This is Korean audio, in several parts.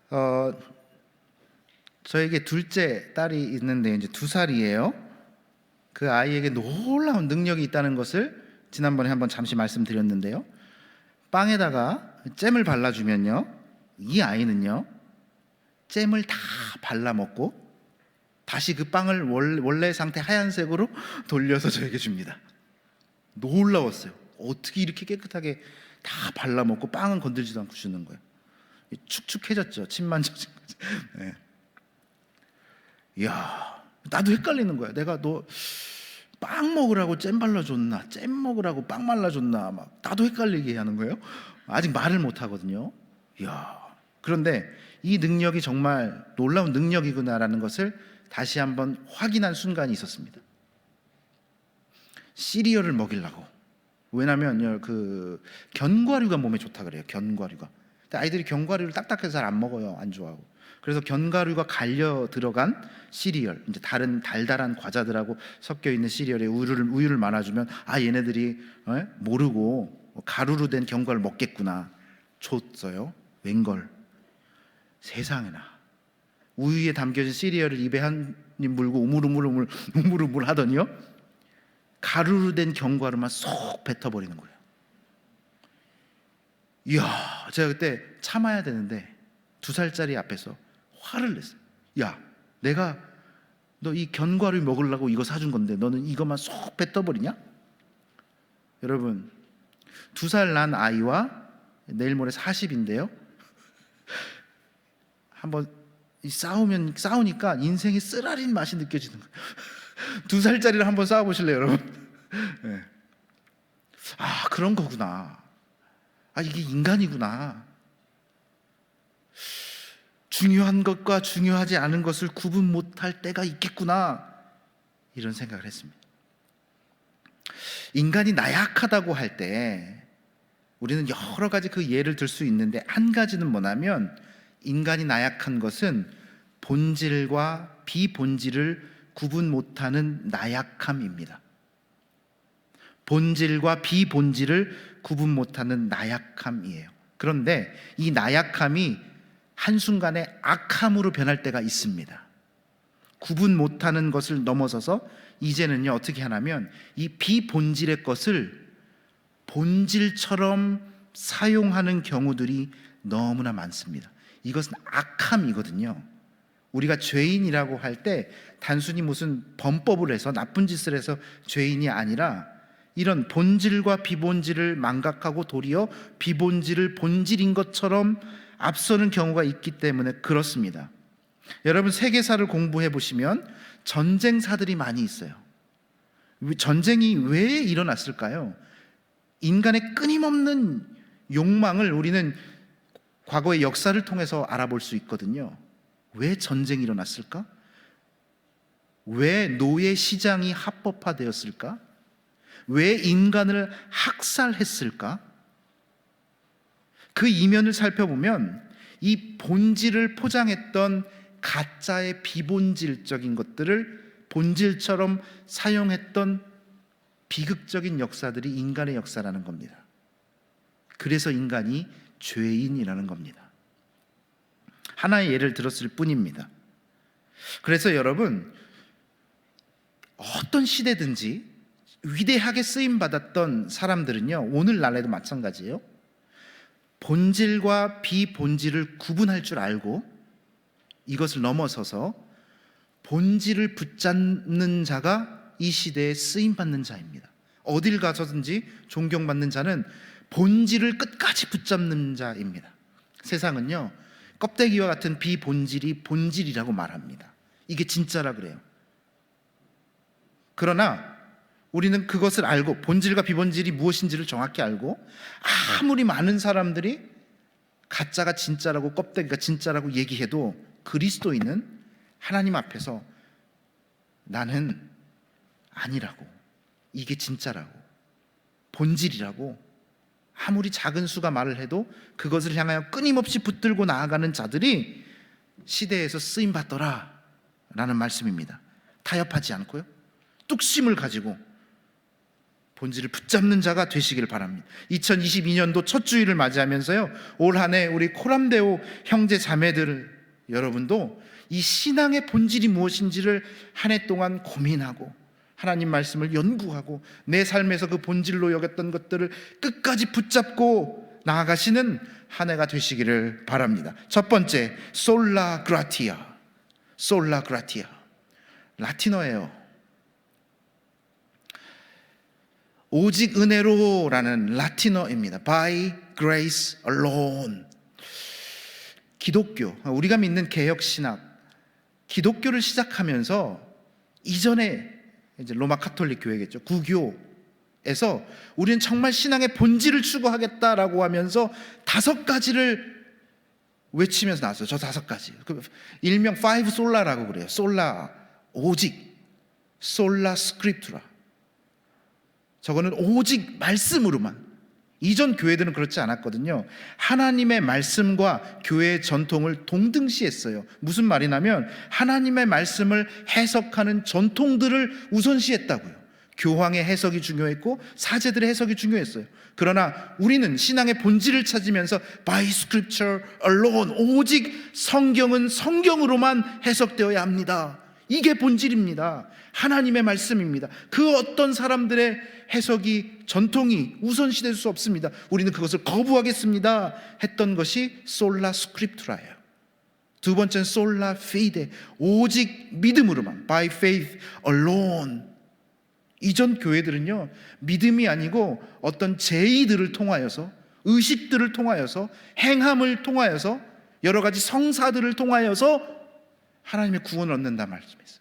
어, 저에게 둘째 딸이 있는데 이제 2살이에요. 그 아이에게 놀라운 능력이 있다는 것을 지난번에 한번 잠시 말씀드렸는데요. 빵에다가 잼을 발라주면요, 이 아이는요 잼을 다 발라 먹고 다시 그 빵을 원래 상태 하얀색으로 돌려서 저에게 줍니다. 놀라웠어요. 어떻게 이렇게 깨끗하게 다 발라 먹고 빵은 건들지도 않고 주는 거예요. 축축해졌죠. 침만 젖은 거죠. 네. 이야, 나도 헷갈리는 거야. 내가 너 빵 먹으라고 잼 발라줬나, 잼 먹으라고 빵 말라줬나, 막 나도 헷갈리게 하는 거예요. 아직 말을 못 하거든요. 이야, 그런데 이 능력이 정말 놀라운 능력이구나라는 것을 다시 한번 확인한 순간이 있었습니다. 시리얼을 먹이려고. 왜냐면 그 견과류가 몸에 좋다 그래요. 견과류가. 근데 아이들이 견과류를 딱딱해서 잘 안 먹어요. 안 좋아하고. 그래서 견과류가 갈려 들어간 시리얼, 이제 다른 달달한 과자들하고 섞여 있는 시리얼에 우유를 말아주면 얘네들이 모르고 가루로 된 견과를 먹겠구나 줬어요. 웬걸, 세상에나 우유에 담겨진 시리얼을 입에 한 입 물고 우물우물 하더니요, 가루로 된 견과류만 쏙 뱉어버리는 거예요. 이야, 제가 그때 참아야 되는데 2살짜리 앞에서 화를 냈어요. 야, 내가 너 이 견과류 먹으려고 이거 사준 건데 너는 이것만 쏙 뱉어버리냐? 여러분, 2살 난 아이와 내일 모레 40인데요 한번 싸우니까 인생의 쓰라린 맛이 느껴지는 거예요. 2살짜리랑 한번 싸워보실래요, 여러분? 네. 그런 거구나. 이게 인간이구나. 중요한 것과 중요하지 않은 것을 구분 못할 때가 있겠구나, 이런 생각을 했습니다. 인간이 나약하다고 할 때 우리는 여러 가지 그 예를 들 수 있는데, 한 가지는 뭐냐면 인간이 나약한 것은 본질과 비본질을 구분 못하는 나약함입니다. 본질과 비본질을 구분 못하는 나약함이에요. 그런데 이 나약함이 한순간에 악함으로 변할 때가 있습니다. 구분 못하는 것을 넘어서서 이제는요, 어떻게 하냐면 이 비본질의 것을 본질처럼 사용하는 경우들이 너무나 많습니다. 이것은 악함이거든요. 우리가 죄인이라고 할 때 단순히 무슨 범법을 해서 나쁜 짓을 해서 죄인이 아니라 이런 본질과 비본질을 망각하고 도리어 비본질을 본질인 것처럼 앞서는 경우가 있기 때문에 그렇습니다. 여러분, 세계사를 공부해 보시면 전쟁사들이 많이 있어요. 전쟁이 왜 일어났을까요? 인간의 끊임없는 욕망을 우리는 과거의 역사를 통해서 알아볼 수 있거든요. 왜 전쟁이 일어났을까? 왜 노예 시장이 합법화되었을까? 왜 인간을 학살했을까? 그 이면을 살펴보면 이 본질을 포장했던 가짜의 비본질적인 것들을 본질처럼 사용했던 비극적인 역사들이 인간의 역사라는 겁니다. 그래서 인간이 죄인이라는 겁니다. 하나의 예를 들었을 뿐입니다. 그래서 여러분, 어떤 시대든지 위대하게 쓰임받았던 사람들은요, 오늘날에도 마찬가지예요. 본질과 비본질을 구분할 줄 알고 이것을 넘어서서 본질을 붙잡는 자가 이 시대에 쓰임받는 자입니다. 어딜 가서든지 존경받는 자는 본질을 끝까지 붙잡는 자입니다. 세상은요, 껍데기와 같은 비본질이 본질이라고 말합니다. 이게 진짜라 그래요. 그러나 우리는 그것을 알고, 본질과 비본질이 무엇인지를 정확히 알고, 아무리 많은 사람들이 가짜가 진짜라고, 껍데기가 진짜라고 얘기해도 그리스도인은 하나님 앞에서 나는 아니라고, 이게 진짜라고, 본질이라고 아무리 작은 수가 말을 해도 그것을 향하여 끊임없이 붙들고 나아가는 자들이 시대에서 쓰임받더라 라는 말씀입니다. 타협하지 않고요, 뚝심을 가지고 본질을 붙잡는 자가 되시기를 바랍니다. 2022년도 첫 주일을 맞이하면서요, 올 한 해 우리 코람데오 형제 자매들 여러분도 이 신앙의 본질이 무엇인지를 한 해 동안 고민하고 하나님 말씀을 연구하고 내 삶에서 그 본질로 여겼던 것들을 끝까지 붙잡고 나아가시는 한 해가 되시기를 바랍니다. 첫 번째, 솔라 그라티아. 솔라 그라티아. 라틴어예요. 오직 은혜로라는 라틴어입니다. By grace alone. 기독교, 우리가 믿는 개혁신학, 기독교를 시작하면서 이전에 이제 로마 카톨릭 교회겠죠, 구교에서 우리는 정말 신앙의 본질을 추구하겠다라고 하면서 5가지를 외치면서 나왔어요. 저 5가지. 일명 5 솔라라고 그래요. 솔라, 오직, 솔라 스크립투라. 저거는 오직 말씀으로만. 이전 교회들은 그렇지 않았거든요. 하나님의 말씀과 교회의 전통을 동등시했어요. 무슨 말이냐면 하나님의 말씀을 해석하는 전통들을 우선시했다고요. 교황의 해석이 중요했고 사제들의 해석이 중요했어요. 그러나 우리는 신앙의 본질을 찾으면서 by scripture alone, 오직 성경은 성경으로만 해석되어야 합니다. 이게 본질입니다. 하나님의 말씀입니다. 그 어떤 사람들의 해석이, 전통이 우선시될 수 없습니다. 우리는 그것을 거부하겠습니다 했던 것이 솔라 스크립투라예요. 두 번째는 솔라 피데, 오직 믿음으로만, by faith alone. 이전 교회들은요, 믿음이 아니고 어떤 제의들을 통하여서, 의식들을 통하여서, 행함을 통하여서, 여러 가지 성사들을 통하여서 하나님의 구원을 얻는다 말씀했어요.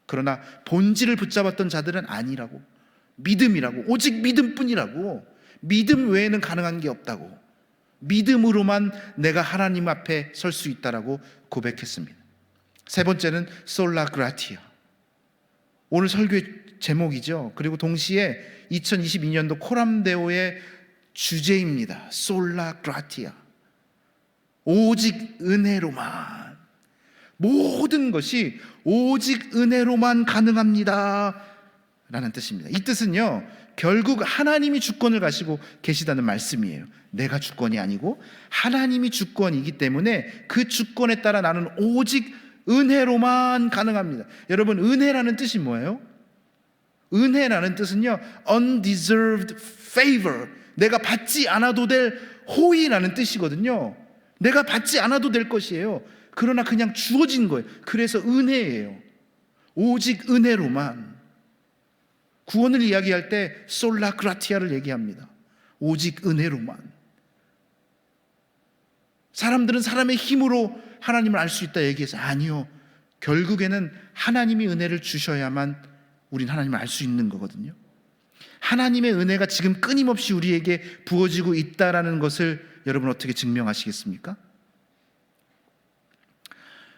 그러나 본질을 붙잡았던 자들은 아니라고, 믿음이라고, 오직 믿음뿐이라고, 믿음 외에는 가능한 게 없다고, 믿음으로만 내가 하나님 앞에 설 수 있다라고 고백했습니다. 세 번째는 솔라 그라티아. 오늘 설교의 제목이죠. 그리고 동시에 2022년도 코람데오의 주제입니다. 솔라 그라티아. 오직 은혜로만. 모든 것이 오직 은혜로만 가능합니다 라는 뜻입니다. 이 뜻은요, 결국 하나님이 주권을 가지고 계시다는 말씀이에요. 내가 주권이 아니고 하나님이 주권이기 때문에 그 주권에 따라 나는 오직 은혜로만 가능합니다. 여러분, 은혜라는 뜻이 뭐예요? 은혜라는 뜻은요, undeserved favor, 내가 받지 않아도 될 호의라는 뜻이거든요. 내가 받지 않아도 될 것이에요. 그러나 그냥 주어진 거예요. 그래서 은혜예요. 오직 은혜로만. 구원을 이야기할 때 솔라 그라티아를 얘기합니다. 오직 은혜로만. 사람들은 사람의 힘으로 하나님을 알 수 있다 얘기해서 아니요, 결국에는 하나님이 은혜를 주셔야만 우린 하나님을 알 수 있는 거거든요. 하나님의 은혜가 지금 끊임없이 우리에게 부어지고 있다라는 것을 여러분 어떻게 증명하시겠습니까?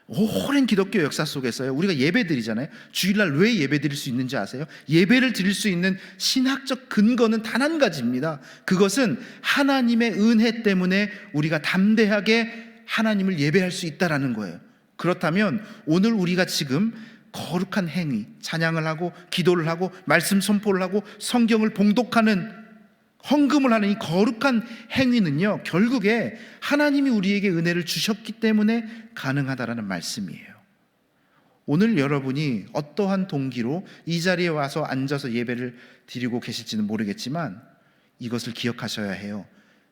오랜 기독교 역사 속에서요, 우리가 예배 드리잖아요. 주일날 왜 예배 드릴 수 있는지 아세요? 예배를 드릴 수 있는 신학적 근거는 단 한 가지입니다. 그것은 하나님의 은혜 때문에 우리가 담대하게 하나님을 예배할 수 있다라는 거예요. 그렇다면 오늘 우리가 지금 거룩한 행위, 찬양을 하고 기도를 하고 말씀 선포를 하고 성경을 봉독하는, 헌금을 하는 이 거룩한 행위는요, 결국에 하나님이 우리에게 은혜를 주셨기 때문에 가능하다라는 말씀이에요. 오늘 여러분이 어떠한 동기로 이 자리에 와서 앉아서 예배를 드리고 계실지는 모르겠지만 이것을 기억하셔야 해요.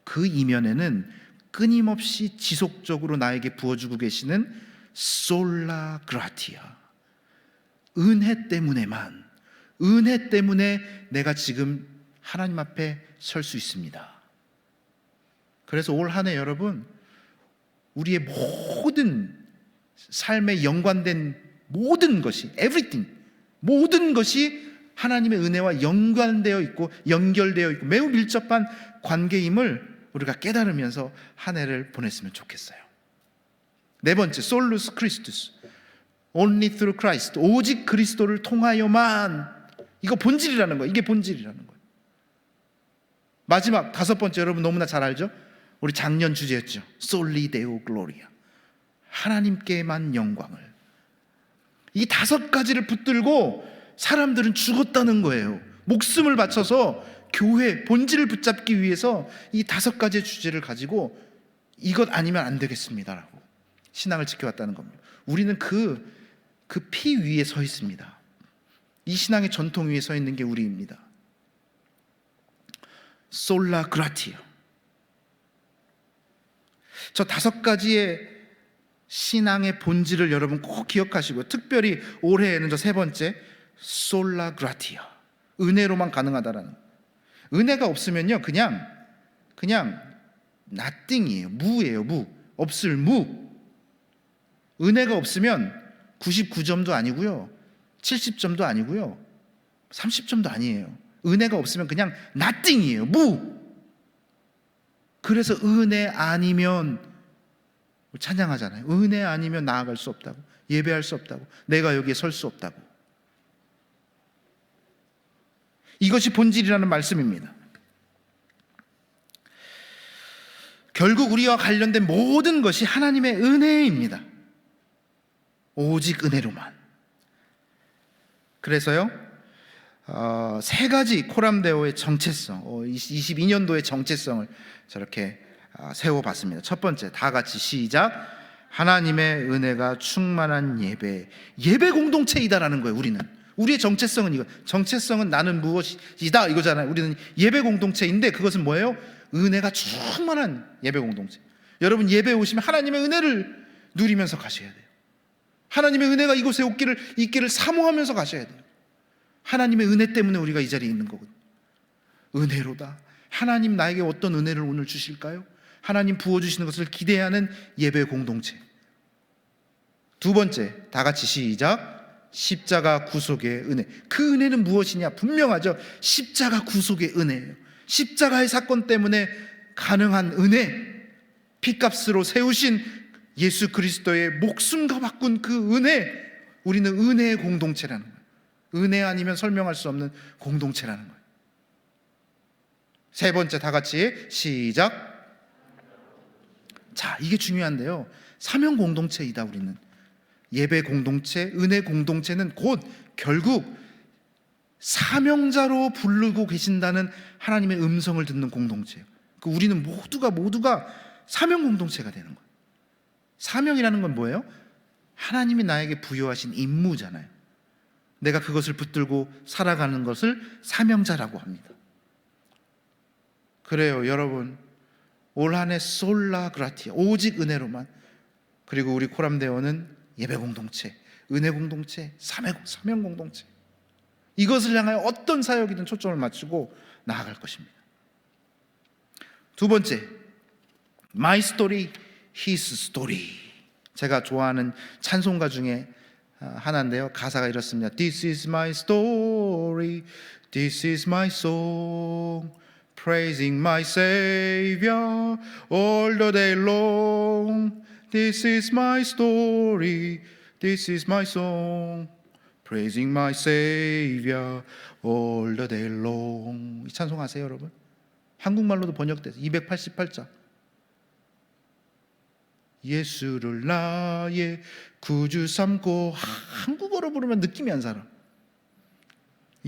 그 이면에는 끊임없이 지속적으로 나에게 부어주고 계시는 솔라 그라티아, 은혜 때문에만, 은혜 때문에 내가 지금 하나님 앞에 설 수 있습니다. 그래서 올 한 해 여러분, 우리의 모든 삶에 연관된 모든 것이, everything, 모든 것이 하나님의 은혜와 연관되어 있고 연결되어 있고 매우 밀접한 관계임을 우리가 깨달으면서 한 해를 보냈으면 좋겠어요. 네 번째, 솔루스 크리스투스, only through Christ, 오직 그리스도를 통하여만. 이거 본질이라는 거예요. 이게 본질이라는 거예요. 마지막 다섯 번째, 여러분 너무나 잘 알죠? 우리 작년 주제였죠. 솔리 데오 글로리아, 하나님께만 영광을. 이 5가지를 붙들고 사람들은 죽었다는 거예요. 목숨을 바쳐서 교회 본질을 붙잡기 위해서 이 5가지의 주제를 가지고 이것 아니면 안 되겠습니다라고 신앙을 지켜왔다는 겁니다. 우리는 그 피 위에 서 있습니다. 이 신앙의 전통 위에 서 있는 게 우리입니다. 솔라 그라티아. 저 5가지의 신앙의 본질을 여러분 꼭 기억하시고, 특별히 올해에는 저 3번째 솔라 그라티아, 은혜로만 가능하다라는. 은혜가 없으면요 그냥 nothing이에요. 무예요. 무. 없을 무. 은혜가 없으면 99점도 아니고요 70점도 아니고요 30점도 아니에요. 은혜가 없으면 그냥 nothing이에요. 무. 그래서 은혜 아니면 찬양하잖아요. 은혜 아니면 나아갈 수 없다고, 예배할 수 없다고, 내가 여기에 설 수 없다고. 이것이 본질이라는 말씀입니다. 결국 우리와 관련된 모든 것이 하나님의 은혜입니다. 오직 은혜로만. 그래서요 3가지 코람데오의 정체성, 22년도의 정체성을 저렇게 세워봤습니다. 첫 번째, 다 같이 시작. 하나님의 은혜가 충만한 예배 공동체이다라는 거예요. 우리의 정체성은 이거. 정체성은 나는 무엇이다 이거잖아요. 우리는 예배 공동체인데 그것은 뭐예요? 은혜가 충만한 예배 공동체. 여러분 예배 오시면 하나님의 은혜를 누리면서 가셔야 돼요. 하나님의 은혜가 이곳에 있기를 사모하면서 가셔야 돼요. 하나님의 은혜 때문에 우리가 이 자리에 있는 거거든요. 은혜로다. 하나님 나에게 어떤 은혜를 오늘 주실까요? 하나님 부어주시는 것을 기대하는 예배 공동체. 2번째, 다 같이 시작. 십자가 구속의 은혜. 그 은혜는 무엇이냐? 분명하죠. 십자가 구속의 은혜예요. 십자가의 사건 때문에 가능한 은혜, 피값으로 세우신 예수 그리스도의 목숨과 바꾼 그 은혜. 우리는 은혜의 공동체라는 거예요. 은혜 아니면 설명할 수 없는 공동체라는 거예요. 3번째, 다 같이 시작. 자, 이게 중요한데요, 사명 공동체이다. 우리는 예배 공동체, 은혜 공동체는 곧 결국 사명자로 부르고 계신다는 하나님의 음성을 듣는 공동체예요. 우리는 모두가 사명 공동체가 되는 거예요. 사명이라는 건 뭐예요? 하나님이 나에게 부여하신 임무잖아요. 내가 그것을 붙들고 살아가는 것을 사명자라고 합니다. 그래요 여러분, 올 한해 솔라 그라티아, 오직 은혜로만. 그리고 우리 코람데오는 예배 공동체, 은혜 공동체, 사명 공동체. 이것을 향하여 어떤 사역이든 초점을 맞추고 나아갈 것입니다. 2번째, My story, His story. 제가 좋아하는 찬송가 중에 하나인데요, 가사가 이렇습니다. This is my story, this is my song, praising my Savior all the day long. This is my story, this is my song, praising my Savior all the day long. 이 찬송 아세요 여러분? 한국말로도 번역돼서 288장. 예수를 나의 구주 삼고. 한국어로 부르면 느낌이 안 살아.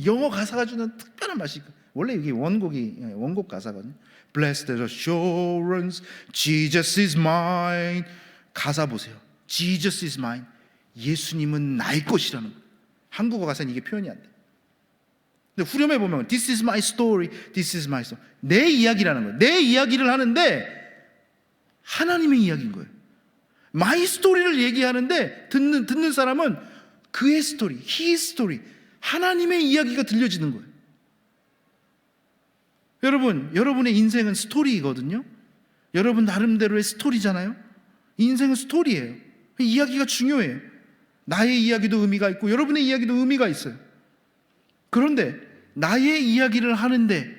영어 가사가 주는 특별한 맛이. 원래 이게 원곡 가사거든요. Blessed assurance, Jesus is mine. 가사 보세요. Jesus is mine. 예수님은 나의 것이라는 거예요. 한국어 가사는 이게 표현이 안 돼. 근데 후렴에 보면 This is my story, this is my story. 내 이야기라는 거예요. 내 이야기를 하는데 하나님의 이야기인 거예요. My story를 얘기하는데 듣는 사람은 그의 스토리, His story, 하나님의 이야기가 들려지는 거예요. 여러분의 인생은 스토리이거든요. 여러분 나름대로의 스토리잖아요. 인생은 스토리예요. 이야기가 중요해요. 나의 이야기도 의미가 있고 여러분의 이야기도 의미가 있어요. 그런데 나의 이야기를 하는데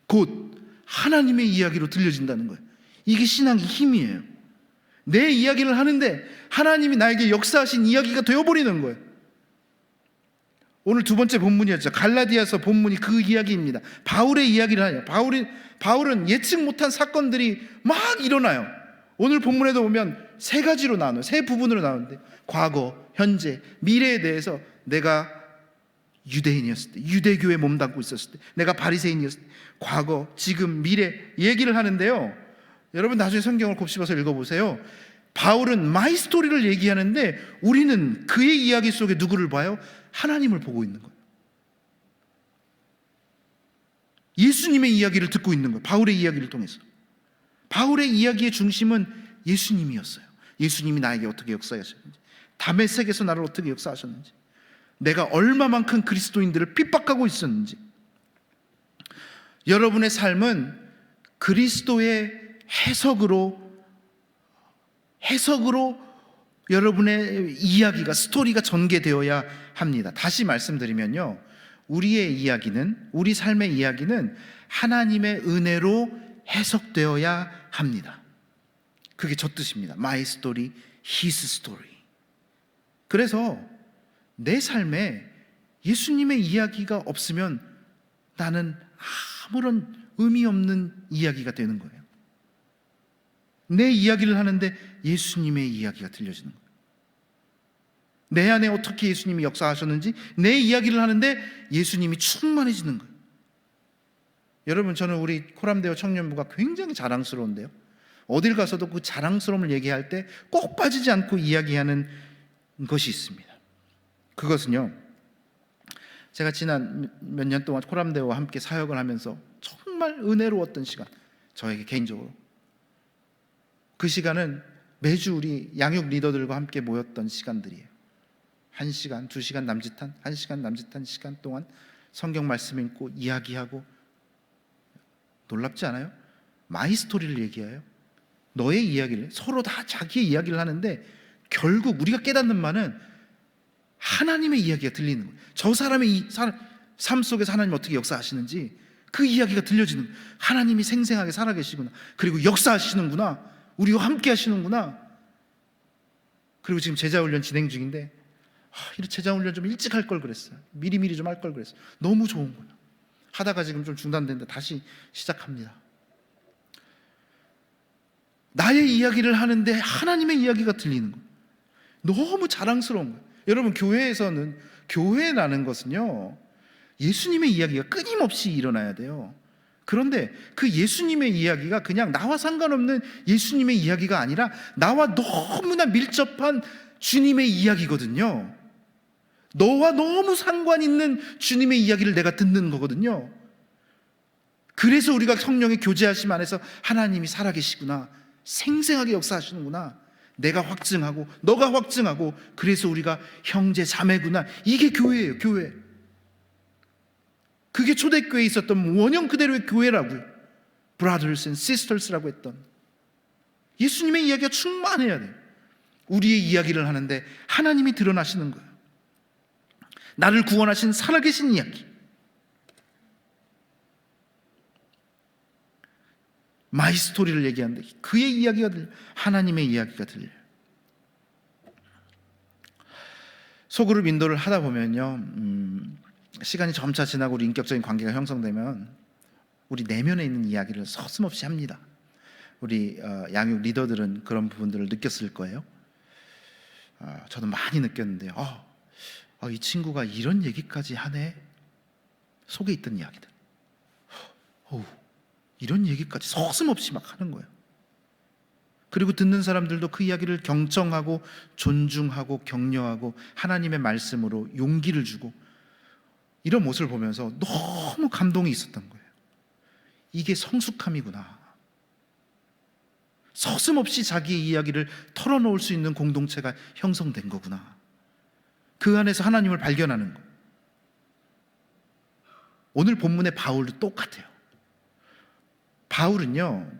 곧 하나님의 이야기로 들려진다는 거예요. 이게 신앙의 힘이에요. 내 이야기를 하는데 하나님이 나에게 역사하신 이야기가 되어버리는 거예요. 오늘 2번째 본문이었죠. 갈라디아서 본문이 그 이야기입니다. 바울의 이야기를 하냐. 바울은 예측 못한 사건들이 막 일어나요. 오늘 본문에도 보면 3가지로 나눠요. 3 부분으로 나오는데 과거, 현재, 미래에 대해서 내가 유대인이었을 때, 유대교에 몸담고 있었을 때, 내가 바리새인이었을 때, 과거, 지금, 미래 얘기를 하는데요. 여러분 나중에 성경을 곱씹어서 읽어보세요. 바울은 마이 스토리를 얘기하는데 우리는 그의 이야기 속에 누구를 봐요? 하나님을 보고 있는 거예요. 예수님의 이야기를 듣고 있는 거예요. 바울의 이야기를 통해서. 바울의 이야기의 중심은 예수님이었어요. 예수님이 나에게 어떻게 역사하셨는지, 다메섹에서 나를 어떻게 역사하셨는지, 내가 얼마만큼 그리스도인들을 핍박하고 있었는지. 여러분의 삶은 그리스도의 해석으로 여러분의 이야기가, 스토리가 전개되어야 합니다. 다시 말씀드리면요, 우리의 이야기는, 우리 삶의 이야기는 하나님의 은혜로 해석되어야 합니다. 그게 저 뜻입니다. My story, His story. 그래서 내 삶에 예수님의 이야기가 없으면 나는 아무런 의미 없는 이야기가 되는 거예요. 내 이야기를 하는데 예수님의 이야기가 들려지는 거예요. 내 안에 어떻게 예수님이 역사하셨는지 내 이야기를 하는데 예수님이 충만해지는 거예요. 여러분, 저는 우리 코람데오 청년부가 굉장히 자랑스러운데요, 어딜 가서도 그 자랑스러움을 얘기할 때 꼭 빠지지 않고 이야기하는 것이 있습니다. 그것은요, 제가 지난 몇 년 동안 코람데오와 함께 사역을 하면서 정말 은혜로웠던 시간, 저에게 개인적으로 그 시간은 매주 우리 양육 리더들과 함께 모였던 시간들이에요. 1시간, 2시간 남짓한, 1시간 남짓한 시간 동안 성경 말씀 읽고 이야기하고. 놀랍지 않아요? 마이 스토리를 얘기해요. 너의 이야기를, 서로 다 자기의 이야기를 하는데 결국 우리가 깨닫는 바는 하나님의 이야기가 들리는 거예요. 저 사람의 삶 속에서 하나님 어떻게 역사하시는지 그 이야기가 들려지는 거예요. 하나님이 생생하게 살아계시구나, 그리고 역사하시는구나, 우리와 함께 하시는구나. 그리고 지금 제자훈련 진행 중인데 이런 제자훈련 좀 일찍 할 걸 그랬어요. 미리미리 좀 할 걸 그랬어요. 너무 좋은 거예요. 하다가 지금 좀 중단됐는데 다시 시작합니다. 나의 이야기를 하는데 하나님의 이야기가 들리는 거예요. 너무 자랑스러운 거예요. 여러분, 교회에서는, 교회라는 것은요, 예수님의 이야기가 끊임없이 일어나야 돼요. 그런데 그 예수님의 이야기가 그냥 나와 상관없는 예수님의 이야기가 아니라 나와 너무나 밀접한 주님의 이야기거든요. 너와 너무 상관 있는 주님의 이야기를 내가 듣는 거거든요. 그래서 우리가 성령의 교제하심 안에서 하나님이 살아계시구나, 생생하게 역사하시는구나, 내가 확증하고 너가 확증하고, 그래서 우리가 형제 자매구나. 이게 교회예요. 교회. 그게 초대교회에 있었던 원형 그대로의 교회라고요. Brothers and Sisters라고 했던. 예수님의 이야기가 충만해야 돼요. 우리의 이야기를 하는데 하나님이 드러나시는 거예요. 나를 구원하신 살아계신 이야기, 마이 스토리를 얘기하는데 그의 이야기가 들려요. 하나님의 이야기가 들려요. 소그룹 인도를 하다 보면요, 시간이 점차 지나고 우리 인격적인 관계가 형성되면 우리 내면에 있는 이야기를 서슴없이 합니다. 우리 양육 리더들은 그런 부분들을 느꼈을 거예요. 저도 많이 느꼈는데요. 이 친구가 이런 얘기까지 하네. 속에 있던 이야기들, 이런 얘기까지 서슴없이 막 하는 거예요. 그리고 듣는 사람들도 그 이야기를 경청하고 존중하고 격려하고 하나님의 말씀으로 용기를 주고, 이런 모습을 보면서 너무 감동이 있었던 거예요. 이게 성숙함이구나. 서슴없이 자기의 이야기를 털어놓을 수 있는 공동체가 형성된 거구나. 그 안에서 하나님을 발견하는 거. 오늘 본문의 바울도 똑같아요. 바울은요,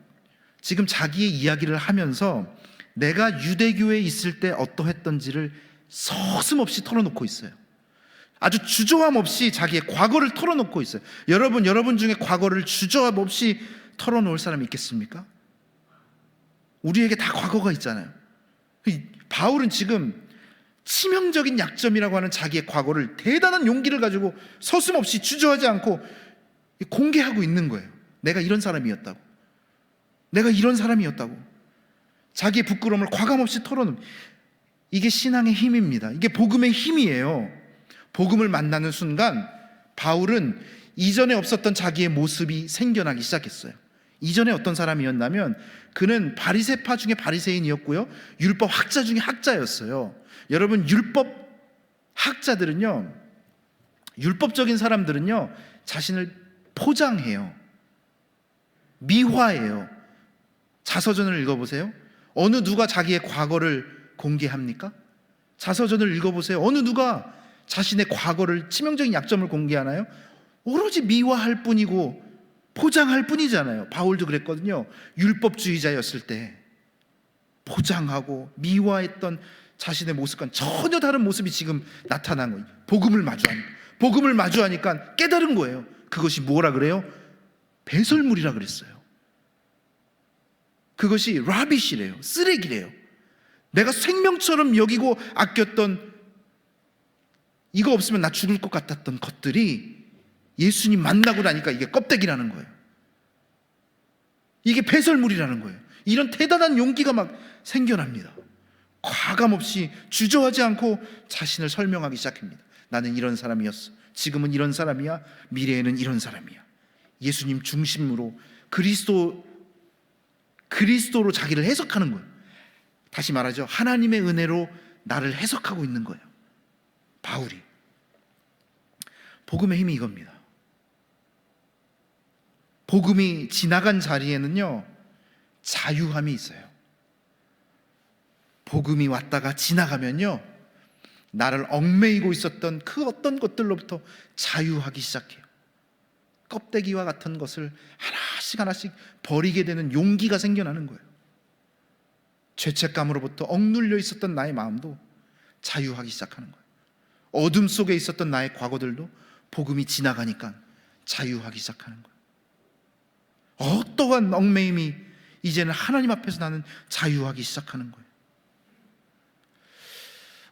지금 자기의 이야기를 하면서 내가 유대교에 있을 때 어떠했던지를 서슴없이 털어놓고 있어요. 아주 주저함 없이 자기의 과거를 털어놓고 있어요. 여러분 중에 과거를 주저함 없이 털어놓을 사람이 있겠습니까? 우리에게 다 과거가 있잖아요. 바울은 지금 치명적인 약점이라고 하는 자기의 과거를 대단한 용기를 가지고 서슴없이 주저하지 않고 공개하고 있는 거예요. 내가 이런 사람이었다고, 내가 이런 사람이었다고. 자기의 부끄러움을 과감없이 털어놓는, 이게 신앙의 힘입니다. 이게 복음의 힘이에요. 복음을 만나는 순간 바울은 이전에 없었던 자기의 모습이 생겨나기 시작했어요. 이전에 어떤 사람이었냐면 그는 바리새파 중에 바리새인이었고요, 율법 학자 중에 학자였어요. 여러분, 율법 학자들은요, 율법적인 사람들은요, 자신을 포장해요. 미화해요. 자서전을 읽어보세요. 어느 누가 자기의 과거를 공개합니까? 자서전을 읽어보세요. 어느 누가 자신의 과거를, 치명적인 약점을 공개하나요? 오로지 미화할 뿐이고 포장할 뿐이잖아요. 바울도 그랬거든요. 율법주의자였을 때 포장하고 미화했던 자신의 모습과는 전혀 다른 모습이 지금 나타난 거예요. 복음을 마주하니까 깨달은 거예요. 그것이 뭐라 그래요? 배설물이라 그랬어요. 그것이 라빗이래요. 쓰레기래요. 내가 생명처럼 여기고 아꼈던, 이거 없으면 나 죽을 것 같았던 것들이 예수님 만나고 나니까 이게 껍데기라는 거예요. 이게 배설물이라는 거예요. 이런 대단한 용기가 막 생겨납니다. 과감없이 주저하지 않고 자신을 설명하기 시작합니다. 나는 이런 사람이었어. 지금은 이런 사람이야. 미래에는 이런 사람이야. 예수님 중심으로 그리스도로 자기를 해석하는 거예요. 다시 말하죠. 하나님의 은혜로 나를 해석하고 있는 거예요. 바울이. 복음의 힘이 이겁니다. 복음이 지나간 자리에는요, 자유함이 있어요. 복음이 왔다가 지나가면요, 나를 얽매이고 있었던 그 어떤 것들로부터 자유하기 시작해요. 껍데기와 같은 것을 하나씩 버리게 되는 용기가 생겨나는 거예요. 죄책감으로부터 억눌려 있었던 나의 마음도 자유하기 시작하는 거예요. 어둠 속에 있었던 나의 과거들도 복음이 지나가니까 자유하기 시작하는 거예요. 어떠한 얽매임이 이제는 하나님 앞에서 나는 자유하기 시작하는 거예요.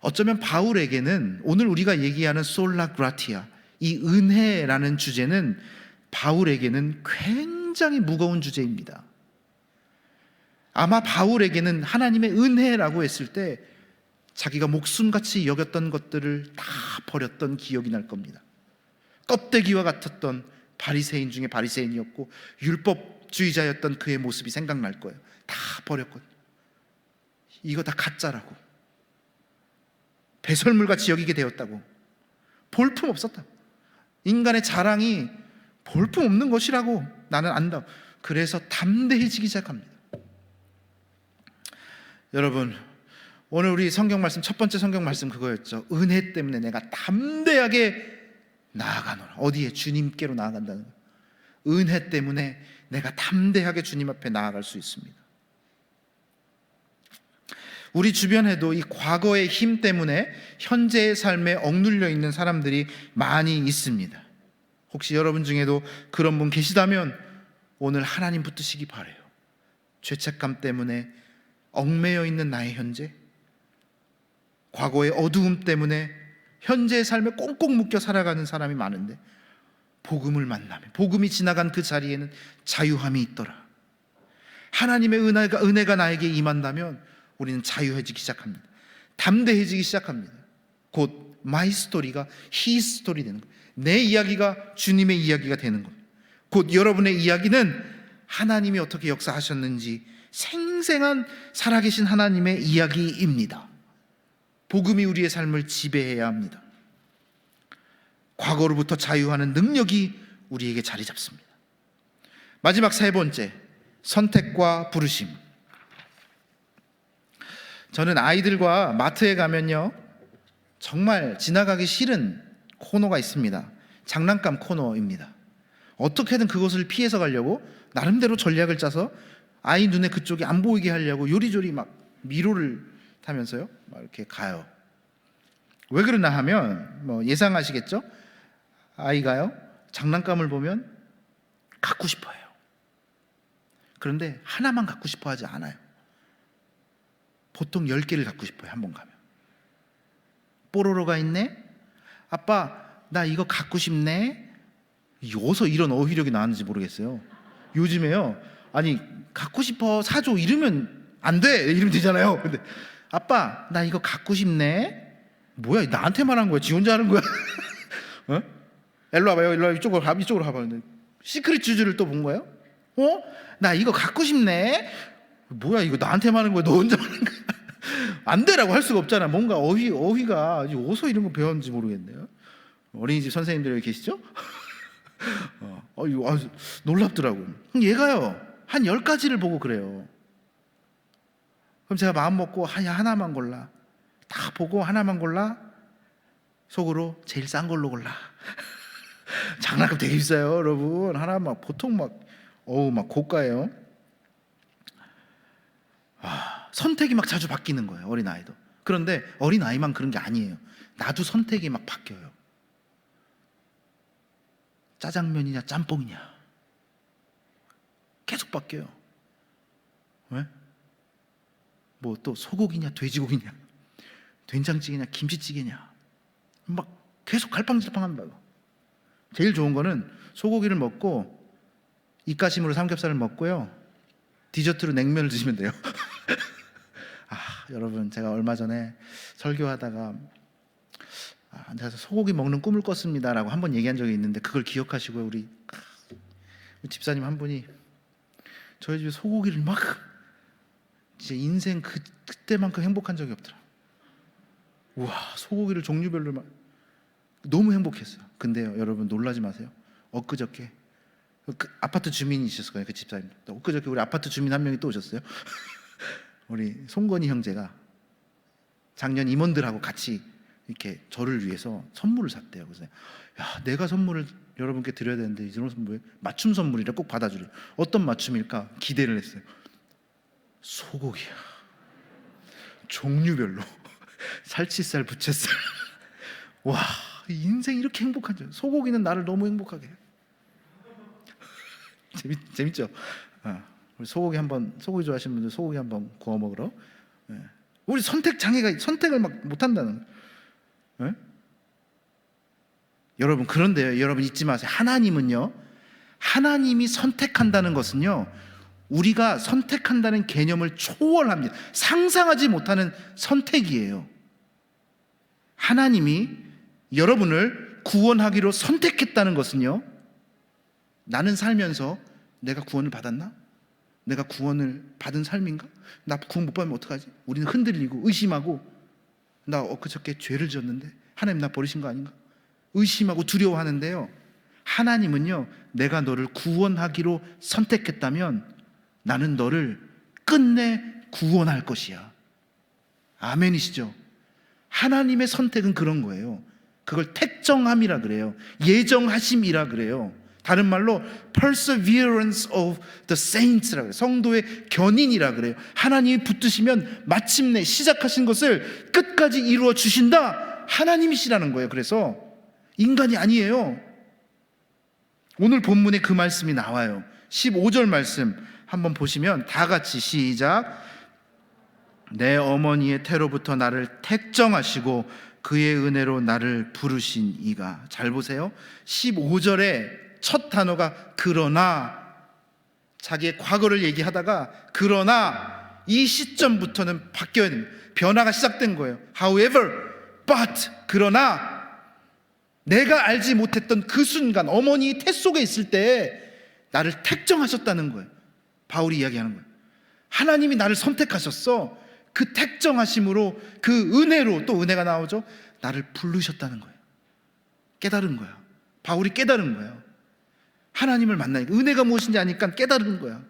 어쩌면 바울에게는 오늘 우리가 얘기하는 솔라 그라티아, 이 은혜라는 주제는 바울에게는 굉장히 무거운 주제입니다. 아마 바울에게는 하나님의 은혜라고 했을 때 자기가 목숨같이 여겼던 것들을 다 버렸던 기억이 날 겁니다. 껍데기와 같았던 바리새인 중에 바리새인이었고 율법주의자였던 그의 모습이 생각날 거예요. 다 버렸거든요. 이거 다 가짜라고, 배설물같이 여기게 되었다고, 볼품없었다, 인간의 자랑이 볼품없는 것이라고 나는 안다. 그래서 담대해지기 시작합니다. 여러분, 오늘 우리 성경 말씀, 첫 번째 성경 말씀 그거였죠. 은혜 때문에 내가 담대하게 나아가노라. 어디에? 주님께로 나아간다는 거예요. 은혜 때문에 내가 담대하게 주님 앞에 나아갈 수 있습니다. 우리 주변에도 이 과거의 힘 때문에 현재의 삶에 억눌려 있는 사람들이 많이 있습니다. 혹시 여러분 중에도 그런 분 계시다면 오늘 하나님 붙드시기 바라요. 죄책감 때문에 얽매여 있는 나의 현재, 과거의 어두움 때문에 현재의 삶에 꽁꽁 묶여 살아가는 사람이 많은데 복음을 만나면, 복음이 지나간 그 자리에는 자유함이 있더라. 하나님의 은혜가 나에게 임한다면 우리는 자유해지기 시작합니다. 담대해지기 시작합니다. 곧 my story가 his story 되는 거예요. 내 이야기가 주님의 이야기가 되는 거예요. 곧 여러분의 이야기는 하나님이 어떻게 역사하셨는지 생생한 살아계신 하나님의 이야기입니다. 복음이 우리의 삶을 지배해야 합니다. 과거로부터 자유하는 능력이 우리에게 자리 잡습니다. 마지막 세 번째, 선택과 부르심. 저는 아이들과 마트에 가면요, 정말 지나가기 싫은 코너가 있습니다. 장난감 코너입니다. 어떻게든 그것을 피해서 가려고 나름대로 전략을 짜서 아이 눈에 그쪽이 안 보이게 하려고 요리조리 막 미로를 타면서요, 막 이렇게 가요. 왜 그러나 하면 예상하시겠죠? 아이가요, 장난감을 보면 갖고 싶어 해요. 그런데 하나만 갖고 싶어 하지 않아요. 보통 10개를 갖고 싶어요. 한번 가면. 뽀로로가 있네? 아빠, 나 이거 갖고 싶네? 어디서 이런 어휘력이 나왔는지 모르겠어요. 요즘에요, 아니 갖고 싶어 사줘 이러면 안 돼, 이러면 되잖아요. 근데 아빠, 나 이거 갖고 싶네? 뭐야, 나한테만 한 거야? 지 혼자 하는 거야? 어? 일로 와봐요. 일로 와. 이쪽으로 와봐. 시크릿 주주를 또 본 거예요? 나 이거 갖고 싶네. 뭐야, 이거 나한테만 하는 거야? 너 혼자 하는 거야? 안 되라고 할 수가 없잖아. 뭔가 어휘가 어디서 이런 거 배웠는지 모르겠네요. 어린이집 선생님들 여기 계시죠? 이거 놀랍더라고. 얘가요 한 10가지를 보고 그래요. 그럼 제가 마음 먹고 하나만 골라. 다 보고 하나만 골라. 속으로 제일 싼 걸로 골라. 장난감 되게 비싸요, 여러분. 하나 막 보통 막 고가예요. 선택이 막 자주 바뀌는 거예요, 어린아이도. 그런데 어린아이만 그런 게 아니에요. 나도 선택이 막 바뀌어요. 짜장면이냐 짬뽕이냐 계속 바뀌어요. 왜? 뭐 또 소고기냐 돼지고기냐 된장찌개냐 김치찌개냐 막 계속 갈팡질팡한다. 제일 좋은 거는 소고기를 먹고 입가심으로 삼겹살을 먹고요, 디저트로 냉면을 드시면 돼요. 여러분, 제가 얼마 전에 설교하다가 내가 소고기 먹는 꿈을 꿨습니다라고 한번 얘기한 적이 있는데, 그걸 기억하시고요. 우리 집사님 한 분이 저희 집에 소고기를 막, 진짜 인생 그때만큼 행복한 적이 없더라. 우와, 소고기를 종류별로 막 너무 행복했어요. 근데요, 여러분 놀라지 마세요. 엊그저께 그 아파트 주민이셨을 거예요, 그 집사님. 엊그저께 우리 아파트 주민 한 명이 또 오셨어요. 우리 송건이 형제가 작년 임원들하고 같이 이렇게 저를 위해서 선물을 샀대요. 그래서 내가 선물을 여러분께 드려야 되는데 이런 선물 맞춤 선물이라 꼭 받아주래. 어떤 맞춤일까 기대를 했어요. 소고기야, 종류별로. 살치살, 부채살. 와, 인생 이렇게 행복한 줄. 소고기는 나를 너무 행복하게 해요. 재밌죠? 우리 소고기 좋아하시는 분들 소고기 한번 구워 먹으러. 우리 선택을 막 못한다는. 여러분, 그런데요, 여러분 잊지 마세요. 하나님이 선택한다는 것은요, 우리가 선택한다는 개념을 초월합니다. 상상하지 못하는 선택이에요. 하나님이 여러분을 구원하기로 선택했다는 것은요, 나는 살면서 내가 구원을 받았나? 내가 구원을 받은 삶인가? 나 구원 못 받으면 어떡하지? 우리는 흔들리고 의심하고, 나 엊그저께 죄를 지었는데 하나님 나 버리신 거 아닌가? 의심하고 두려워하는데요, 하나님은요, 내가 너를 구원하기로 선택했다면 나는 너를 끝내 구원할 것이야. 아멘이시죠? 하나님의 선택은 그런 거예요. 그걸 택정함이라 그래요. 예정하심이라 그래요. 다른 말로 perseverance of the saints라고 해요. 성도의 견인이라 그래요. 하나님이 붙드시면 마침내 시작하신 것을 끝까지 이루어 주신다. 하나님이시라는 거예요. 그래서 인간이 아니에요. 오늘 본문에 그 말씀이 나와요. 15절 말씀 한번 보시면 다 같이 시작. 내 어머니의 태로부터 나를 택정하시고 그의 은혜로 나를 부르신 이가. 잘 보세요. 15절에 첫 단어가 그러나, 자기의 과거를 얘기하다가 그러나 이 시점부터는 바뀌어야 됩니다. 변화가 시작된 거예요. However, but, 그러나 내가 알지 못했던 그 순간, 어머니 태 속에 있을 때 나를 택정하셨다는 거예요. 바울이 이야기하는 거예요. 하나님이 나를 선택하셨어. 그 택정하심으로, 그 은혜로, 또 은혜가 나오죠. 나를 부르셨다는 거예요. 깨달은 거야. 바울이 깨달은 거예요. 하나님을 만나니까, 은혜가 무엇인지 아니까 깨달은 거야.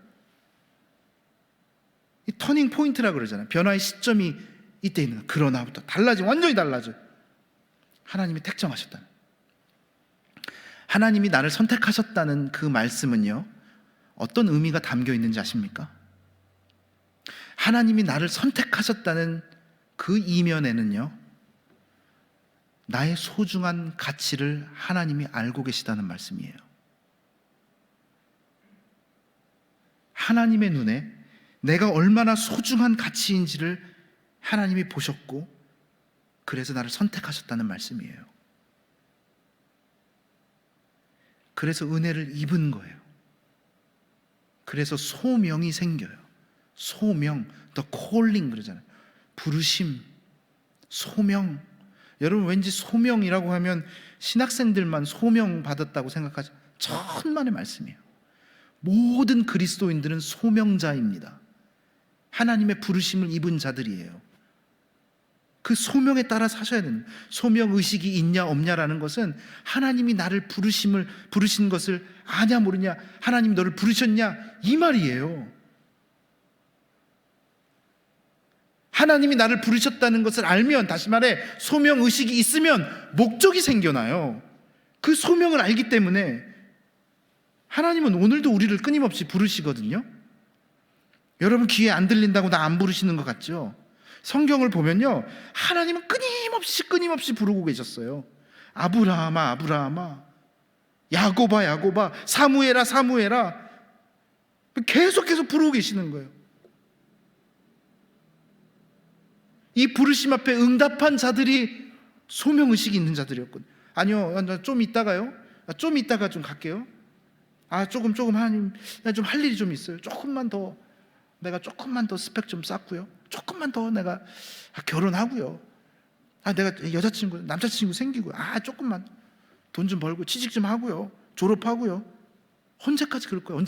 이 터닝 포인트라고 그러잖아요. 변화의 시점이 이때 있는 거야. 그러나부터 완전히 달라져. 하나님이 택정하셨다. 하나님이 나를 선택하셨다는 그 말씀은요, 어떤 의미가 담겨 있는지 아십니까? 하나님이 나를 선택하셨다는 그 이면에는요, 나의 소중한 가치를 하나님이 알고 계시다는 말씀이에요. 하나님의 눈에 내가 얼마나 소중한 가치인지를 하나님이 보셨고, 그래서 나를 선택하셨다는 말씀이에요. 그래서 은혜를 입은 거예요. 그래서 소명이 생겨요. 소명, the calling 그러잖아요. 부르심, 소명. 여러분, 왠지 소명이라고 하면 신학생들만 소명 받았다고 생각하죠. 천만의 말씀이에요. 모든 그리스도인들은 소명자입니다. 하나님의 부르심을 입은 자들이에요. 그 소명에 따라 사셔야 됩니다. 소명의식이 있냐 없냐라는 것은 하나님이 나를 부르신 것을 아냐 모르냐, 하나님이 너를 부르셨냐, 이 말이에요. 하나님이 나를 부르셨다는 것을 알면, 다시 말해 소명의식이 있으면 목적이 생겨나요. 그 소명을 알기 때문에 하나님은 오늘도 우리를 끊임없이 부르시거든요. 여러분, 귀에 안 들린다고 나 안 부르시는 것 같죠? 성경을 보면요, 하나님은 끊임없이 부르고 계셨어요. 아브라함아 아브라함아, 야곱아 야곱아, 사무엘아 사무엘아, 계속 부르고 계시는 거예요. 이 부르심 앞에 응답한 자들이 소명의식이 있는 자들이었거든요. 아니요, 좀 이따가요, 좀 이따가 좀 갈게요. 조금 하나님, 좀 할 일이 좀 있어요. 내가 조금만 더 스펙 좀 쌓고요, 조금만 더 내가 결혼하고요, 내가 여자친구 남자친구 생기고요, 조금만 돈 좀 벌고 취직 좀 하고요, 졸업하고요. 언제까지 그럴 거예요?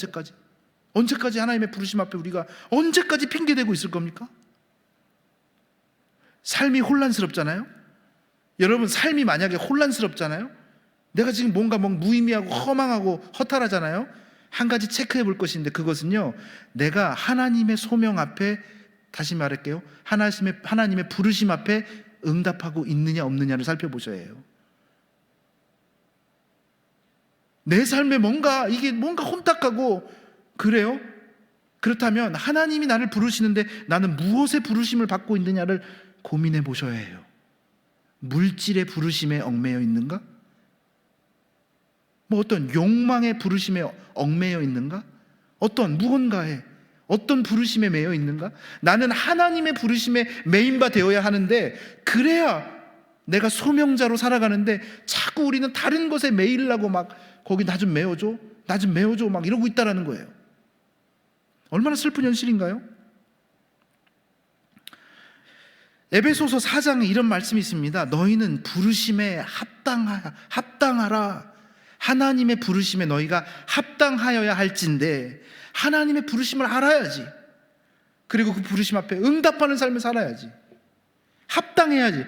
언제까지 하나님의 부르심 앞에 우리가 언제까지 핑계대고 있을 겁니까? 삶이 혼란스럽잖아요. 여러분, 삶이 만약에 혼란스럽잖아요. 내가 지금 뭔가 무의미하고 허망하고 허탈하잖아요. 한 가지 체크해 볼 것인데, 그것은요, 내가 하나님의 소명 앞에, 다시 말할게요, 하나님의 부르심 앞에 응답하고 있느냐 없느냐를 살펴보셔야 해요. 내 삶에 뭔가 혼탁하고 그래요? 그렇다면 하나님이 나를 부르시는데 나는 무엇의 부르심을 받고 있느냐를 고민해 보셔야 해요. 물질의 부르심에 얽매여 있는가? 어떤 욕망의 부르심에 얽매여 있는가? 어떤 부르심에 매여 있는가? 나는 하나님의 부르심에 메인바 되어야 하는데, 그래야 내가 소명자로 살아가는데 자꾸 우리는 다른 것에 매이려고 거기 나 좀 메워줘 막 이러고 있다라는 거예요. 얼마나 슬픈 현실인가요? 에베소서 4장에 이런 말씀이 있습니다. 너희는 부르심에 합당하라. 하나님의 부르심에 너희가 합당하여야 할진데, 하나님의 부르심을 알아야지. 그리고 그 부르심 앞에 응답하는 삶을 살아야지. 합당해야지.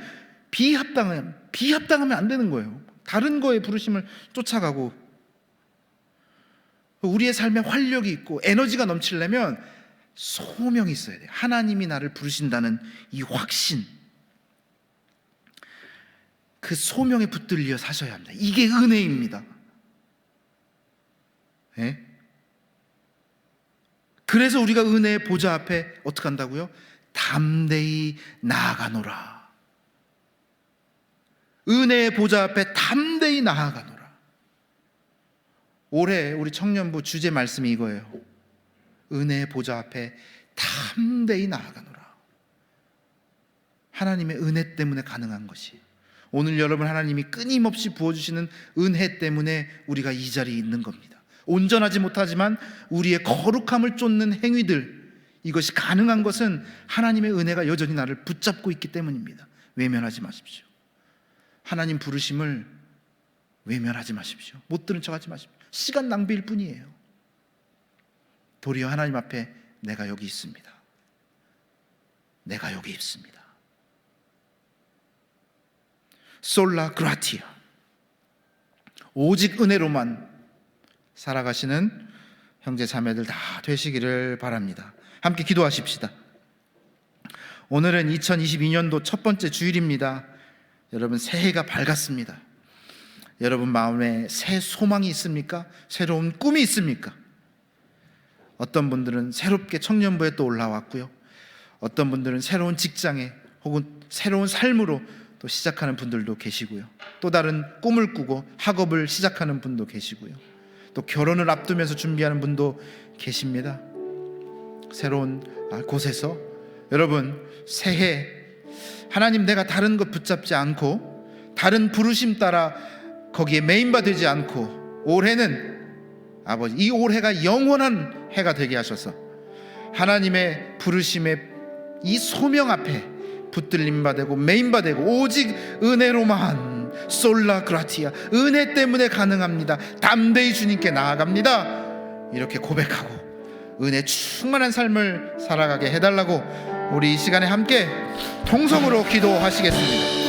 비합당하면 안 되는 거예요. 다른 거에 부르심을 쫓아가고, 우리의 삶에 활력이 있고 에너지가 넘치려면 소명이 있어야 돼요. 하나님이 나를 부르신다는 이 확신, 그 소명에 붙들려 사셔야 합니다. 이게 은혜입니다. 네? 그래서 우리가 은혜의 보좌 앞에 어떻게 한다고요? 담대히 나아가노라. 은혜의 보좌 앞에 담대히 나아가노라. 올해 우리 청년부 주제 말씀이 이거예요. 은혜의 보좌 앞에 담대히 나아가노라. 하나님의 은혜 때문에 가능한 것이, 오늘 여러분 하나님이 끊임없이 부어주시는 은혜 때문에 우리가 이 자리에 있는 겁니다. 온전하지 못하지만 우리의 거룩함을 쫓는 행위들, 이것이 가능한 것은 하나님의 은혜가 여전히 나를 붙잡고 있기 때문입니다. 외면하지 마십시오. 하나님 부르심을 외면하지 마십시오. 못 들은 척하지 마십시오. 시간 낭비일 뿐이에요. 도리어 하나님 앞에 내가 여기 있습니다. 내가 여기 있습니다. 솔라 그라티아, 오직 은혜로만 살아가시는 형제 자매들 다 되시기를 바랍니다. 함께 기도하십시다. 오늘은 2022년도 첫 번째 주일입니다. 여러분, 새해가 밝았습니다. 여러분 마음에 새 소망이 있습니까? 새로운 꿈이 있습니까? 어떤 분들은 새롭게 청년부에 또 올라왔고요, 어떤 분들은 새로운 직장에 혹은 새로운 삶으로 또 시작하는 분들도 계시고요, 또 다른 꿈을 꾸고 학업을 시작하는 분도 계시고요, 또 결혼을 앞두면서 준비하는 분도 계십니다. 새로운 곳에서 여러분, 새해 하나님, 내가 다른 것 붙잡지 않고 다른 부르심 따라 거기에 메인바 되지 않고, 올해는 아버지, 이 올해가 영원한 해가 되게 하셔서 하나님의 부르심의 이 소명 앞에 붙들림 바되고 메인 바되고 오직 은혜로만 솔라 그라티아, 은혜 때문에 가능합니다. 담대히 주님께 나아갑니다. 이렇게 고백하고 은혜 충만한 삶을 살아가게 해달라고 우리 이 시간에 함께 통성으로 기도하시겠습니다.